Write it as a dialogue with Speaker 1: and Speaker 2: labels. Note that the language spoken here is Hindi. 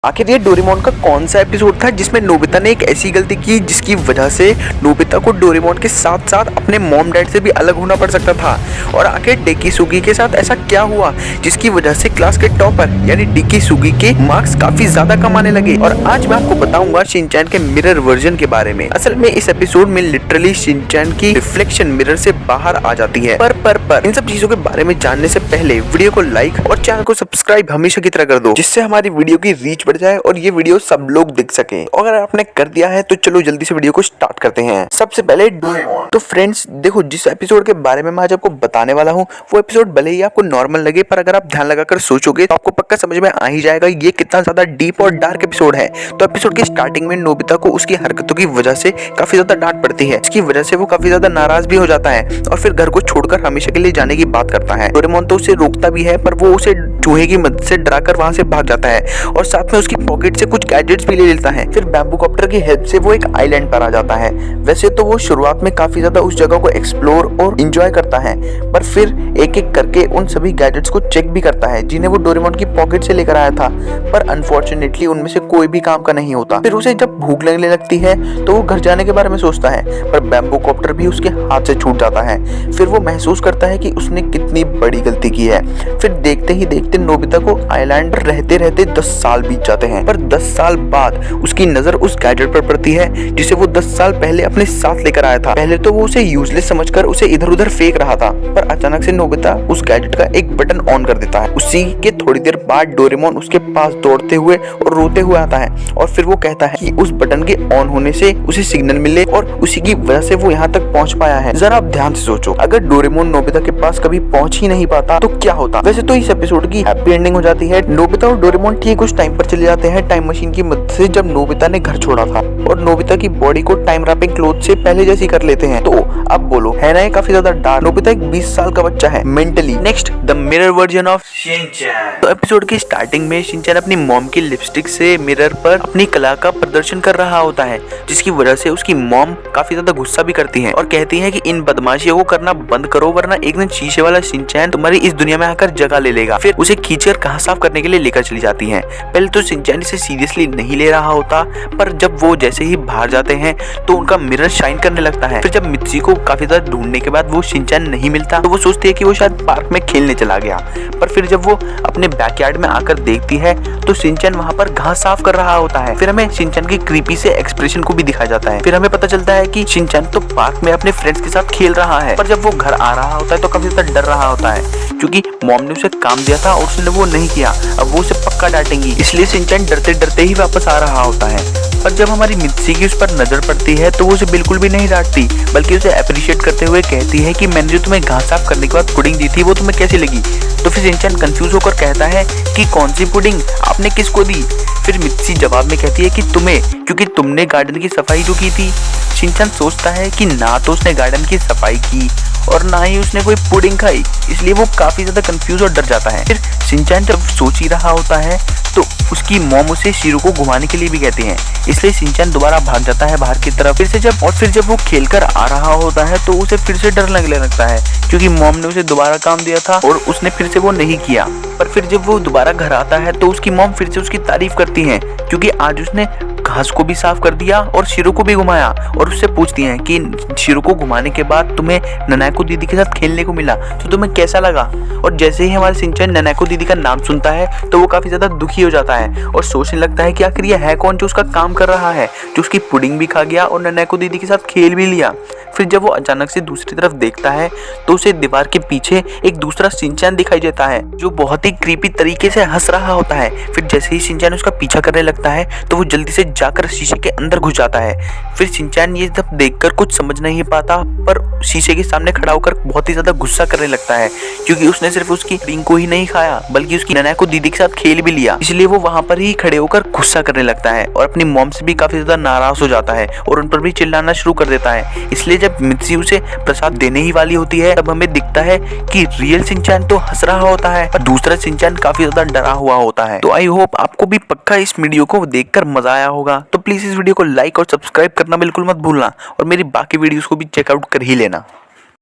Speaker 1: आखिर ये डोरेमोन का कौन सा एपिसोड था जिसमें नोबिता ने एक ऐसी गलती की जिसकी वजह से नोबिता को डोरेमोन के साथ साथ अपने मॉम डैड से भी अलग होना पड़ सकता था। और आखिर डेकिसुगी के साथ ऐसा क्या हुआ जिसकी वजह से क्लास के टॉपर यानी डेकिसुगी के मार्क्स काफी ज्यादा कम आने लगे। और आज मैं आपको बताऊंगा शिनचैन के मिरर वर्जन के बारे में। असल में इस एपिसोड में लिटरली शिनचैन की रिफ्लेक्शन मिरर से बाहर आ जाती है। पर इन सब चीजों के बारे में जानने से पहले वीडियो को लाइक और चैनल को सब्सक्राइब हमेशा की तरह कर दो, जिससे हमारी वीडियो की रीच बढ़ जाए और ये वीडियो सब लोग देख सके। और अगर आपने कर दिया है तो चलो जल्दी से वीडियो को स्टार्ट करते हैं। सबसे पहले डोरेमोन। तो फ्रेंड्स देखो, जिस एपिसोड के बारे में मैं आज आपको बताने वाला हूँ वो एपिसोड भले ही आपको नॉर्मल लगे, पर अगर आप ध्यान लगाकर सोचोगे तो आपको पक्का समझ में आ ही जाएगा ये कितना ज्यादा डीप और डार्क एपिसोड है। तो एपिसोड की स्टार्टिंग में नोबिता को उसकी हरकतों की वजह से काफी ज्यादा डांट पड़ती है। इसकी वजह से वो काफी ज्यादा नाराज भी हो जाता है और फिर घर को छोड़कर हमेशा के लिए जाने की बात करता है। डोरेमोन तो उसे रोकता भी है, पर वो उसे चूहे की मदद से डराकर वहां से भाग जाता है और साथ में उसकी पॉकेट से कुछ गैजेट्स भी ले लेता है। फिर बैम्बू कॉप्टर की हेल्प से वो एक आइलैंड पर आ जाता है। वैसे तो वो शुरुआत में काफी ज्यादा उस जगह को एक्सप्लोर और एंजॉय करता है, पर फिर एक एक करके उन सभी गैजेट्स को चेक भी करता है जिन्हें वो डोरेमोन की पॉकेट से लेकर आया था, पर अनफॉर्चुनेटली उनमें से कोई भी काम का नहीं होता। फिर उसे जब भूख लगने लगती है तो वो घर जाने के बारे में सोचता है, पर बैम्बू कॉप्टर भी उसके हाथ से छूट जाता है। फिर वो महसूस करता है कि उसने कितनी बड़ी गलती की है। फिर देखते ही देखते नोबिता को आइलैंड पर रहते रहते 10 साल बीत जाते हैं, पर 10 साल बाद उसकी नजर उस गैजेट पर पड़ती है जिसे वो 10 साल पहले अपने साथ लेकर आया था। पहले तो वो उसे यूजलेस समझकर उसे इधर उधर फेंक रहा था, पर अचानक से नोबिता उस गैजेट का एक बटन ऑन कर देता है। उसी के थोड़ी देर बाद डोरेमोन उसके पास दौड़ते हुए और रोते हुए आता है और फिर वो कहता है कि उस बटन के ऑन होने से उसे सिग्नल मिले और उसी की वजह से वो यहाँ तक पहुँच पाया है। जरा आप ध्यान से सोचो, अगर डोरेमोन नोबिता के पास कभी पहुँच ही नहीं पाता तो क्या होता। वैसे तो इस एपिसोड की हैप्पी एंडिंग हो जाती है। नोबिता और डोरेमोन ठीक उस टाइम पर चले जाते हैं टाइम मशीन की मदद से जब नोबिता ने घर छोड़ा था, और नोबिता की बॉडी को टाइम रैपिंग क्लोथ से पहले जैसी कर लेते हैं। तो अब बोलो, है ना ये काफी ज्यादा डार्क। नोबिता एक 20 साल का बच्चा है mentally. Next, the mirror version of Shinchan. तो एपिसोड की स्टार्टिंग में शिनचैन अपनी मॉम की लिपस्टिक से मिरर पर अपनी कला का प्रदर्शन कर रहा होता है, जिसकी वजह से उसकी मॉम काफी ज्यादा गुस्सा भी करती है और कहती है कि इन बदमाशियों को करना बंद करो, वरना एक दिन शीशे वाला शिनचैन तुम्हारी इस दुनिया में आकर जगह ले लेगा। फिर उसे खींचकर कहाँ साफ करने के लिए लेकर चली जाती है। पहले तो शिनचैन इसे सीरियसली नहीं ले रहा होता, पर जब वो जैसे ही बाहर जाते हैं तो उनका मिरर शाइन करने लगता है। फिर जब मित्सी को काफी ज्यादा ढूंढने के बाद वो शिनचैन नहीं मिलता तो वो सोचती है कि वो शायद पार्क में खेलने चला गया, पर फिर जब वो अपने बैकयार्ड में आकर देखती है तो शिनचैन वहां पर घास साफ कर रहा होता है। फिर हमें शिनचैन की क्रीपी से एक्सप्रेशन को भी दिखाया जाता है। फिर हमें पता चलता है कि शिनचैन तो पार्क में अपने फ्रेंड्स के साथ खेल रहा है, पर जब वो घर आ रहा होता है तो काफी ज्यादा डर रहा होता है क्योंकि मॉम ने उसे काम दिया था और उसने वो नहीं किया। अब वो उसे पक्का डांटेंगी, इसलिए शिनचैन डरते डरते ही वापस आ रहा होता है। पर जब हमारी मित्सी की उस पर नजर पड़ती है तो वो उसे बिल्कुल भी नहीं डांटती, बल्कि उसे अप्रिशिएट करते हुए कहती है कि मैंने जो तुम्हें घास साफ करने के बाद पुडिंग दी थी वो तुम्हें कैसी लगी। तो फिर शिनचैन कंफ्यूज होकर कहता है कि कौन सी पुडिंग, आपने किसको दी। फिर मित्सी जवाब में कहती है कि तुम्हें, क्योंकि तुमने गार्डन की सफाई जो की थी। शिनचैन सोचता है कि ना तो उसने गार्डन की सफाई की और ना ही उसने कोई पुडिंग खाई, इसलिए वो काफी ज्यादा कंफ्यूज और डर जाता है। फिर शिनचैन जब सोच ही रहा होता है तो उसकी मॉम उसे शीरू को घुमाने के लिए भी कहती हैं, इसलिए शिनचैन दोबारा भाग जाता है बाहर की तरफ। फिर जब वो खेलकर आ रहा होता है तो उसे फिर से डर लगने लगता है क्योंकि मॉम ने उसे दोबारा काम दिया था और उसने फिर से वो नहीं किया। पर फिर जब वो दोबारा घर आता है तो उसकी मॉम फिर से उसकी तारीफ करती है क्योंकि आज उसने घास को भी साफ कर दिया और शीरू को भी घुमाया, और उससे पूछती हैं कि शीरू को घुमाने के बाद तुम्हें ननाको दीदी के साथ खेलने को मिला तो तुम्हें कैसा लगा। और जैसे ही हमारे शिनचैन ननाको दीदी का नाम सुनता है तो वो काफी ज्यादा दुखी हो जाता है और सोचने लगता है कि आखिर ये है कौन जो उसका काम कर रहा है, जो उसकी पुडिंग भी खा गया और ननाको दीदी के साथ खेल भी लिया। फिर जब वो अचानक से दूसरी तरफ देखता है तो उसे दीवार के पीछे एक दूसरा शिनचैन दिखाई देता है जो बहुत ही क्रीपी तरीके से हंस रहा होता है। फिर जैसे ही शिनचैन उसका पीछा करने लगता है तो वो जल्दी से जाकर शीशे के अंदर घुस जाता है। फिर शिनचैन ये सब देखकर कुछ समझ नहीं पाता, पर शीशे के सामने खड़ा होकर बहुत ही ज्यादा गुस्सा करने लगता है क्योंकि उसने सिर्फ उसकी पुडिंग को ही नहीं खाया बल्कि उसकी ननाको दीदी के साथ खेल भी लिया। इसलिए वो वहां पर ही खड़े होकर गुस्सा करने लगता है और अपनी मॉम से भी काफी ज्यादा नाराज हो जाता है और उन पर भी चिल्लाना शुरू कर देता है। इसलिए जब मित्सी उसे प्रसाद देने ही वाली होती है तब हमें दिखता है कि रियल शिनचैन तो हंस रहा होता है और दूसरा शिनचैन काफी ज्यादा डरा हुआ होता है। तो आई होप आपको भी पक्का इस वीडियो को देखकर मजा आया होगा। तो प्लीज इस वीडियो को लाइक और सब्सक्राइब करना बिल्कुल मत भूलना और मेरी बाकी वीडियोस को भी चेकआउट कर ही लेना।